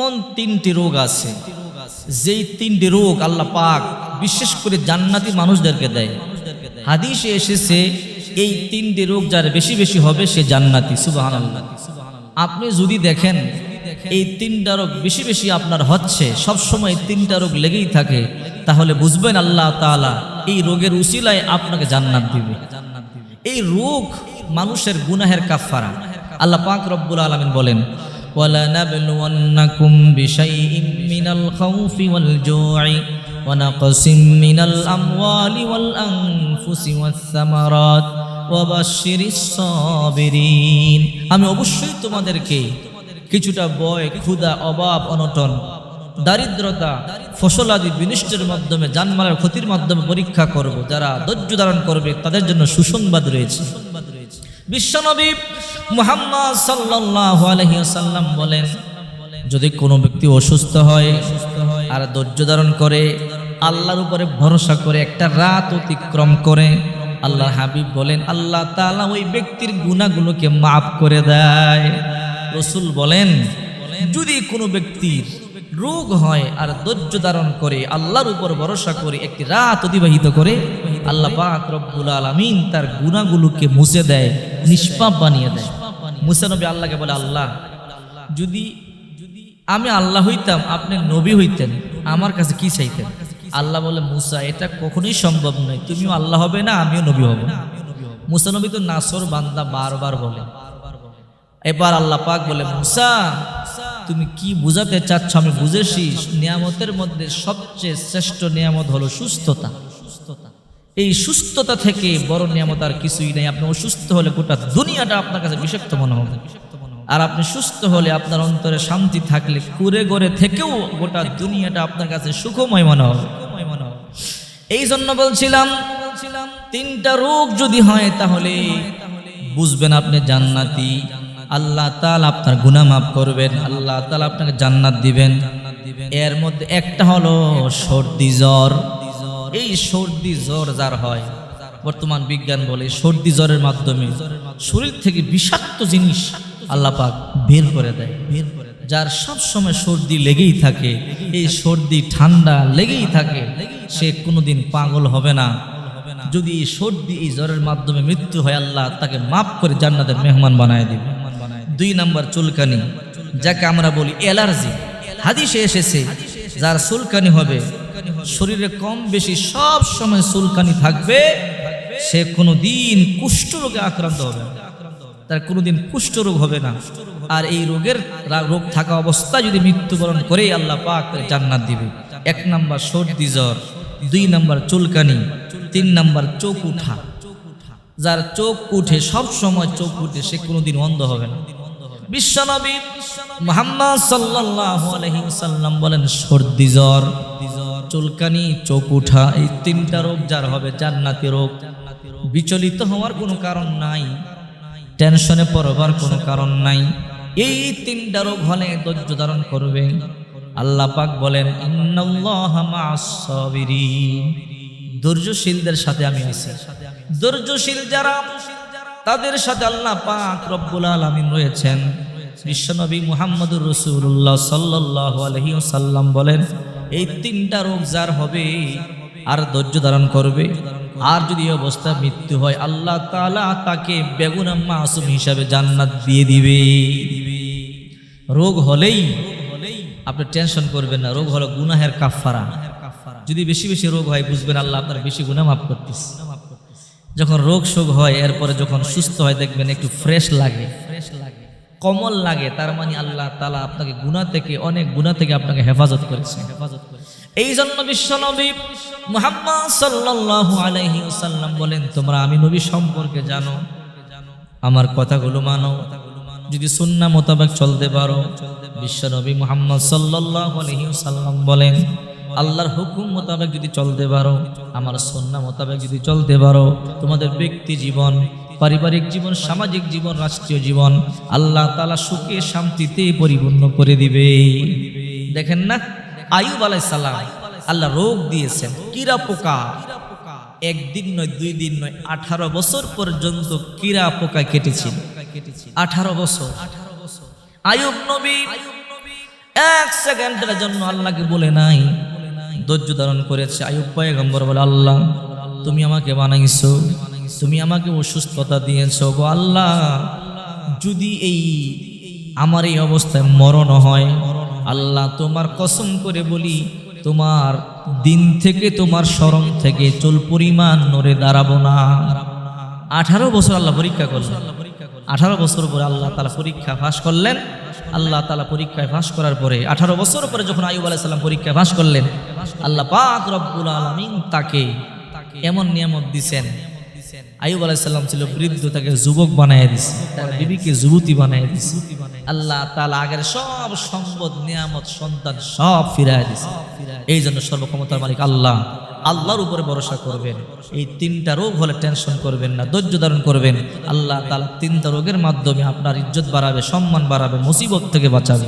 এমন তিনটি রোগ আছে যেই তিনটি রোগ আল্লাহ পাক বিশেষ করে জান্নাতি মানুষদেরকে দেয়। হাদিসে এসেছে এই তিনটি রোগ যার বেশি বেশি হবে সে জান্নাতি। সুবহানাল্লাহ। আপনি যদি দেখেন এই তিনটা রোগ বেশি বেশি আপনার হচ্ছে, সব সময় তিনটা রোগ লেগেই থাকে, তাহলে বুঝবেন আল্লাহ তাআলা এই রোগের উসিলায় আপনাকে জান্নাত দিবে। এই রোগ মানুষের গুনাহের কাফারা। আল্লাহ পাক রব্বুল আলামিন বলেন, وَلَنَبْلُوَنَّكُمْ بِشَيْءٍ مِّنَ الْخَوْفِ وَالْجُوعِ وَنَقْصٍ مِّنَ الْأَمْوَالِ وَالْأَنفُسِ وَالثَّمَرَاتِ وَبَشِّرِ الصَّابِرِينَ। আমি অবশ্যই তোমাদেরকে কিছুটা ভয়, ক্ষুধা, অভাব, অনটন, দারিদ্রতা, ফসলাদি বিনষ্টের মাধ্যমে, জানমালের ক্ষতির মাধ্যমে পরীক্ষা করব। যারা ধৈর্য ধারণ করবে তাদের জন্য সুসংবাদ রয়েছে। বিশ্বনবী মুহাম্মদ সাল্লাল্লাহু আলাইহি ওয়াসাল্লাম বলেন, যদি কোনো ব্যক্তি অসুস্থ হয় আর ধৈর্য ধারণ করে, আল্লাহর উপরে ভরসা করে একটা রাত অতিক্রম করে, আল্লাহর হাবিব বলেন আল্লাহ তাআলা ওই ব্যক্তির গুনাহগুলোকে মাফ করে দেয়। রাসূল বলেন, যদি কোনো ব্যক্তির রোগ হয় আর ধৈর্য ধারণ করে, আল্লাহর উপর ভরসা করে একটি রাত অতিবাহিত করে, আল্লাহ পাক রব্বুল আলামিন তার গুনাহগুলোকে মুছে দেয়, নিষ্পাপ বানিয়ে দেয়। মুসা নবী আল্লাহকে বলে, আল্লাহ যদি আমি আল্লাহ হইতাম, আপনি নবী হইতেন, আমার কাছে কি চাইতেন? আল্লাহ বলে, মুসা এটা কখনোই সম্ভব নয়, তুমিও আল্লাহ হবে না, আমিও নবী হব না। মুসা নবী তো নাসর বান্দা বারবার বলে। এবার আল্লাহ পাক বলে, মুসা তুমি কি বুঝাতে চাচ্ছ আমি বুঝেছি, নিয়ামতের মধ্যে সবচেয়ে শ্রেষ্ঠ নিয়ামত হলো সুস্থতা। এই সুস্থতা থেকে বড় নিয়ামত আর কিছুই নেই। আপনি অসুস্থ হলে গোটা দুনিয়াটা আপনার কাছে বিষাক্ত মনে হবে, আর আপনি সুস্থ হলে আপনার অন্তরে শান্তি থাকলে কুরে গড়ে থেকেও গোটা দুনিয়াটা আপনার কাছে সুখময় মনে হবে। এই জন্য বলছিলাম, তিনটা রোগ যদি হয় তাহলে বুঝবেন আপনি জান্নাতি। আল্লাহ তাআলা আপনার গুনাহ মাফ করবেন, আল্লাহ তাআলা আপনাকে জান্নাত দিবেন। এর মধ্যে একটা হলো সর্দি জ্বর। এই সর্দি জ্বর যার হয়, বর্তমান বিজ্ঞান বলে সর্দি জ্বরের মাধ্যমে শরীর থেকে বিষাক্ত জিনিস আল্লাহ পাক বের করে দেয়। যার সব সময় সর্দি লেগেই থাকে, এই সর্দি ঠান্ডা লেগেই থাকে, সে কোনোদিন পাগল হবে না। যদি এই সর্দি এই জ্বরের মাধ্যমে মৃত্যু হয়, আল্লাহ তাকে মাফ করে জান্নাতের মেহমান বানায় দিবে। 2 নাম্বার চুলকানি, যাকে আমরা বলি অ্যালার্জি। হাদিসে এসেছে যার চুলকানি হবে, শরীরে কম বেশি সব সময় চুলকানি থাকবে, সে কোনোদিন কুষ্ঠরোগে আক্রান্ত হবে না, তার কোনোদিন কুষ্ঠরোগ হবে না। আর এই রোগ থাকা অবস্থায় যদি মৃত্যুবরণ করে, আল্লাহ পাক জান্নাত দিবে। 1 নাম্বার সর্দি জ্বর, 2 নাম্বার চুলকানি, 3 নাম্বার চোখ উঠা। যার চোখ উঠে, সব সময় চোখ উঠে, সে কোনোদিন অন্ধ হবে না। বিশ্বনবী মুহাম্মদ সাল্লাল্লাহু আলাইহি ওয়াসাল্লাম বলেন, সর্দি জ্বর, চুলকানি, চোখ উঠা, এই 3টা রোগ যার হবে জান্নাতি রোগ। বিচলিত হওয়ার কোনো কারণ নাই, টেনশনে পড়বার কোনো কারণ নাই। এই 3টা রোগ হলে ধৈর্য ধারণ করবে। আল্লাহ পাক বলেন, ইন্নাল্লাহা মা'আস সাবিরিন, ধৈর্যশীলদের সাথে আমি আছি। ধৈর্যশীল যারা, তাদের সাথে আল্লাহ পাক রব্বুল আলামিন রয়েছেন। বিশ্বনবী মুহাম্মদুর রাসূলুল্লাহ সাল্লাল্লাহু আলাইহি ওয়াসাল্লাম বলেন, এই 3টা রোগ যার হবে আর ধৈর্য ধারণ করবে, আর যদি এই অবস্থা মৃত্যু হয়, আল্লাহ তাআলা তাকে বেগুনা মাসুম হিসাবে জান্নাত দিয়ে দিবে। রোগ হলেই আপনি টেনশন করবেন না, রোগ হলো গুনাহের কাফারা। যদি বেশি বেশি রোগ হয়, বুঝবেন আল্লাহ আপনার বেশি গুনাহ মাফ করতেছে। যখন রোগ শোক হয়, এরপরে যখন সুস্থ হয়, দেখবেন একটু ফ্রেশ লাগে, কমল লাগে, তার মানে আল্লাহ তাআলা আপনাকে গুনাহ থেকে, অনেক গুনাহ থেকে আপনাকে হেফাজত করেছে। এই জন্য বিশ্বনবী মুহাম্মদ সাল্লাল্লাহু আলাইহি ওয়াসাল্লাম বলেন, তোমরা আমি নবী সম্পর্কে জানো, আমার কথাগুলো মানো, যদি সুন্নাহ মোতাবেক চলতে পারো। বিশ্বনবী মুহাম্মদ সাল্লাল্লাহু আলাইহি ওয়াসাল্লাম বলেন, আল্লাহর হুকুম মোতাবেক যদি চলতে পারো, আমার সুন্নাহ মোতাবেক যদি চলতে পারো, তোমাদের ব্যক্তি জীবন, পারিবারিক জীবন, সামাজিক জীবন, রাষ্ট্রীয় জীবন আল্লাহ তাআলা সুখে শান্তিতে পরিপূর্ণ করে দিবে। দেখেন না, আইয়ুব আলাইহিস সালাম আল্লাহ রোগ দিয়েছেন, কিরা পোকা, 1 দিন নয় 2 দিন নয়, 18 বছর পর্যন্ত কিরা পোকায় কেটেছিল। 18 বছর। আইয়ুব নবী এক সেকেন্ডের জন্য আল্লাহকে বলে নাই, ধৈর্য ধারণ করেছে। আইয়ুব পয়গম্বর বলে, আল্লাহ তুমি আমাকে বানাইছো, তুমি আমাকে অসুস্থতা দিয়েছো গো আল্লাহ, যদি এই আমার এই অবস্থায় মরণ হয়, আল্লাহ তোমার কসম করে বলি, তোমার দিন থেকে তোমার স্মরণ থেকে চুল পরিমাণ নড়ে দাঁড়াবো না। 18 বছর আল্লাহ পরীক্ষা করলেন। 18 বছর পরে আল্লাহ তাআলা পরীক্ষা পাশ করলেন। আল্লাহ তাআলা পরীক্ষায় পাশ করার পরে 18 বছর পরে যখন আইয়ুব আলাইহিস সালাম পরীক্ষায় পাশ করলেন, আল্লাহ পাক রব্বুল আলামিন তাকে এমন নিয়ামত দিয়েছেন। আইয়ুব আলাইহিস সালাম ছিল বৃদ্ধ, তাকে যুবক বানায় দিয়েছে, তার বিবিকে যুবতী বানায় দিয়েছে। আল্লাহ তাআলা আগের সব সম্পদ, নিয়ামত, সন্তান সব ফিরায় দিয়েছে। এই জন্য সর্বক্ষমতার মালিক আল্লাহ, আল্লাহর উপরে ভরসা করবেন। এই 3টা রোগ হলে টেনশন করবেন না, ধৈর্য ধারণ করবেন। আল্লাহ তাআলা 3টা রোগের মাধ্যমে আপনার ইজ্জত বাড়াবে, সম্মান বাড়াবে, মুসিবত থেকে বাঁচাবে।